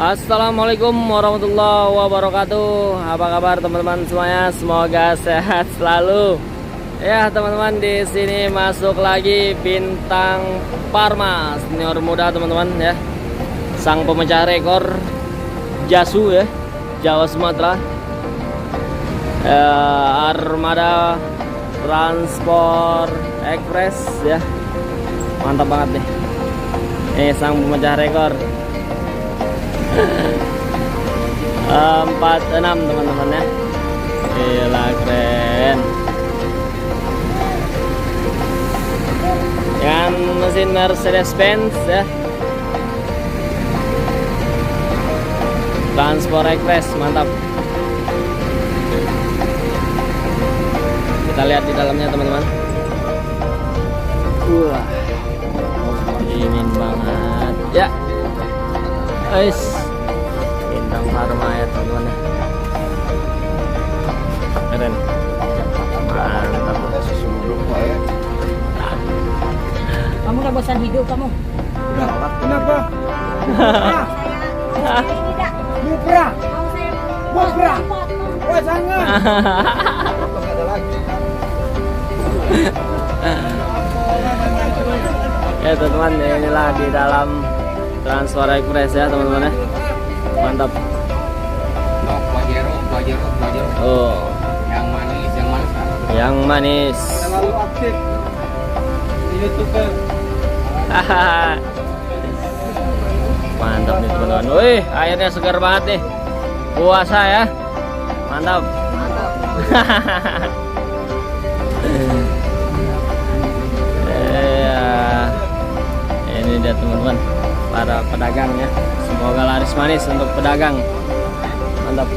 Assalamualaikum warahmatullahi wabarakatuh. Apa kabar teman-teman semuanya? Semoga sehat selalu. Ya teman-teman, di sini masuk lagi Bintang Parma senior muda teman-teman ya. Sang pemecah rekor Jasu ya, Jawa Sumatera. Armada Transport Express ya. Mantap banget nih. Ini sang pemecah rekor 46 teman-teman ya. Gila keren. Dengan mesin Mercedes-Benz ya, Transport Express, mantap. Kita lihat di dalamnya teman-teman. Wah, dingin banget ya. Guys, Bintang Parma ya teman-teman ya. Keren. Mantap. Kamu udah bosan hidup kamu? Udah, kenapa? Tidak. Mupra, Mau saya Mupra. Wah, jangan. Ya teman-teman, inilah di dalam Transport Express ya teman-teman ya. Mantap. Pajero. Oh, Yang manis. yang manis. Terlalu aktif di YouTube. Mantap nih teman-teman. Wih, airnya segar banget nih. Puasa ya. Mantap. Ini dia teman-teman, para pedagang ya. Semoga laris manis untuk pedagang. Mantap.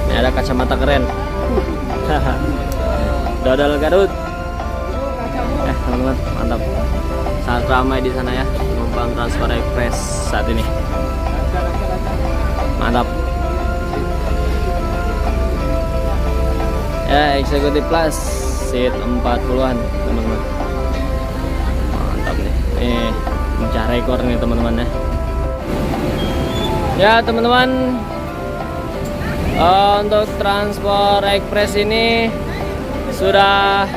Ini ada kacamata keren. Dodol Garut. Teman-teman, mantap. Sangat ramai di sana ya, penumpang Transport Express saat ini. Mantap. Ya, Executive Plus seat 40-an teman-teman. Mantap nih. Nih, pecah rekor nih teman-teman ya. Ya teman-teman, untuk Transport Express ini sudah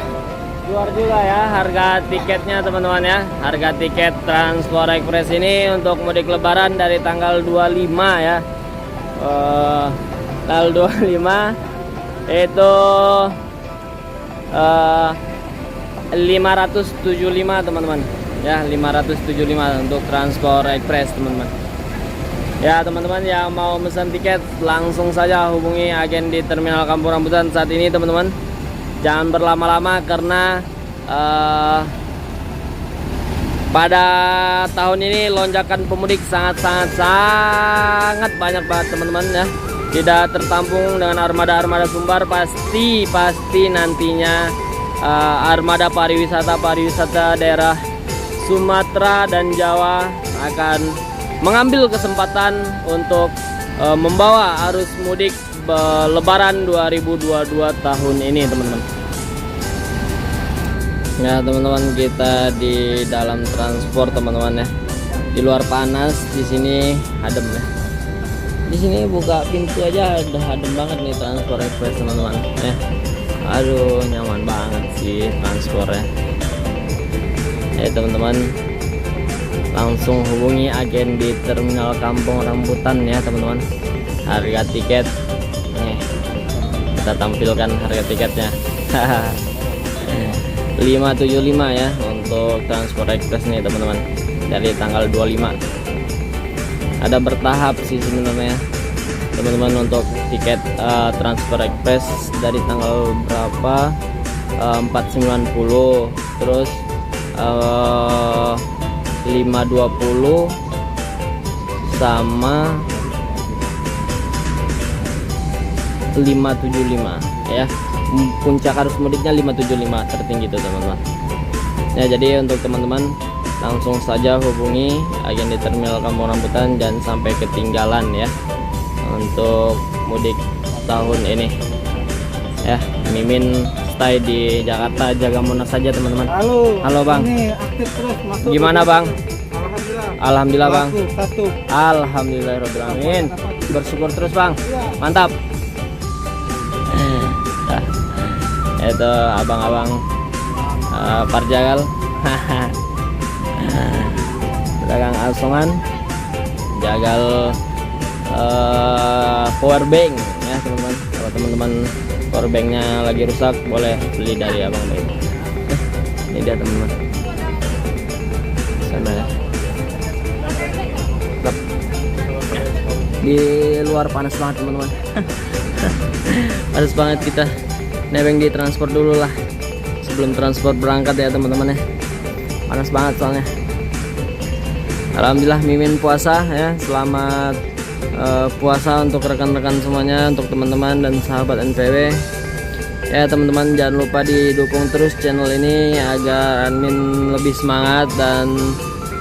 keluar juga ya harga tiketnya teman-teman ya. Harga tiket Transport Express ini untuk mudik lebaran dari tanggal 25 ya. Tanggal 25 itu 575 teman-teman ya, 575 untuk Transport Express teman-teman. Ya teman-teman yang mau pesan tiket langsung saja hubungi agen di Terminal Kampung Rambutan saat ini teman-teman. Jangan berlama-lama karena pada tahun ini lonjakan pemudik sangat banyak banget teman-teman ya. Tidak tertampung dengan armada Sumbar. Pasti nantinya armada pariwisata daerah Sumatera dan Jawa akan mengambil kesempatan untuk membawa arus mudik Lebaran 2022 tahun ini teman-teman. Ya teman-teman, kita di dalam transport teman-teman ya. Di luar panas, di sini adem ya. Di sini buka pintu aja udah adem banget nih Transport Express teman-teman ya. Aduh, nyaman banget sih transportnya. Ya teman-teman, langsung hubungi agen di Terminal Kampung Rambutan ya teman-teman. Harga tiket nih, kita tampilkan harga tiketnya. 575 ya untuk Transport Express nih teman-teman, dari tanggal 25. Ada bertahap sih sebenarnya teman-teman untuk tiket Transport Express dari tanggal berapa, 490, terus 520 sama 575 ya. Puncak arus mudiknya 575 tertinggi itu teman-teman ya. Jadi untuk teman-teman langsung saja hubungi agen di Terminal Kampung Rambutan dan sampai ketinggalan ya untuk mudik tahun ini ya. Mimin stay di Jakarta, jaga Monas saja teman-teman. Halo. Halo bang. Ini aktif terus masuk. Gimana bang? Alhamdulillah. Alhamdulillah bang. Laku satu. Alhamdulillahirobbilalamin. Bersyukur terus bang. Mantap. Itu abang-abang Parjagal. Pedagang asongan. Jagal power bank ya teman-teman. Kalau teman-teman power banknya lagi rusak boleh beli dari abang ini. Ini dia teman-teman. Sana ya. Lep. Di luar panas banget teman-teman. Panas banget, kita nebeng di transport dulu lah sebelum transport berangkat ya teman-teman ya. Panas banget soalnya. Alhamdulillah mimin puasa ya. Selamat puasa untuk rekan-rekan semuanya, untuk teman-teman dan sahabat NPW ya teman-teman. Jangan lupa didukung terus channel ini agar admin lebih semangat dan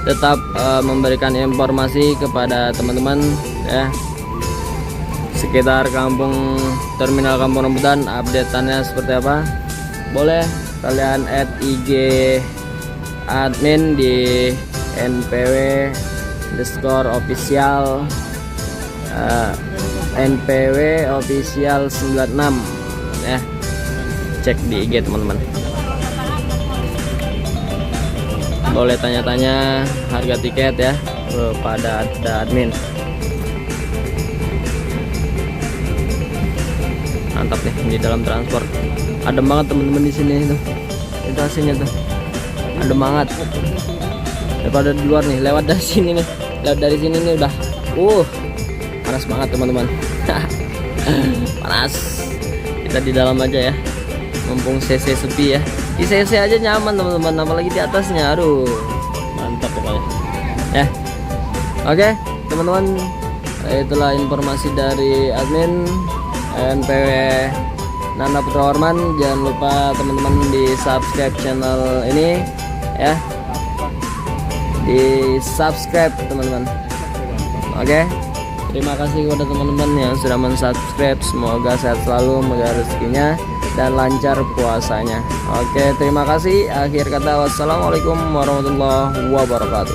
tetap memberikan informasi kepada teman-teman ya sekitar terminal Kampung Rambutan. Update-annya seperti apa, boleh kalian add IG admin di NPW_official NPW official 96 ya, cek di IG teman-teman. Boleh tanya-tanya harga tiket ya kepada admin. Mantap nih di dalam transport. Adem banget teman-teman di sini tuh. Itu hasilnya tuh. Adem banget. Daripada di luar nih, lewat dari sini nih. Lewat dari sini nih udah panas banget teman-teman. Panas. Kita di dalam aja ya. Mumpung CC sepi ya. Di CC aja nyaman teman-teman, apalagi di atasnya. Aduh, mantap pokoknya. Ya. Oke, teman-teman. Itulah informasi dari admin NPW Nanda Putra Warman. Jangan lupa teman-teman di subscribe channel ini ya, di subscribe teman-teman. Oke, terima kasih kepada teman-teman yang sudah mensubscribe. Semoga sehat selalu, semoga rezekinya dan lancar puasanya. Oke, terima kasih. Akhir kata, wassalamualaikum warahmatullahi wabarakatuh.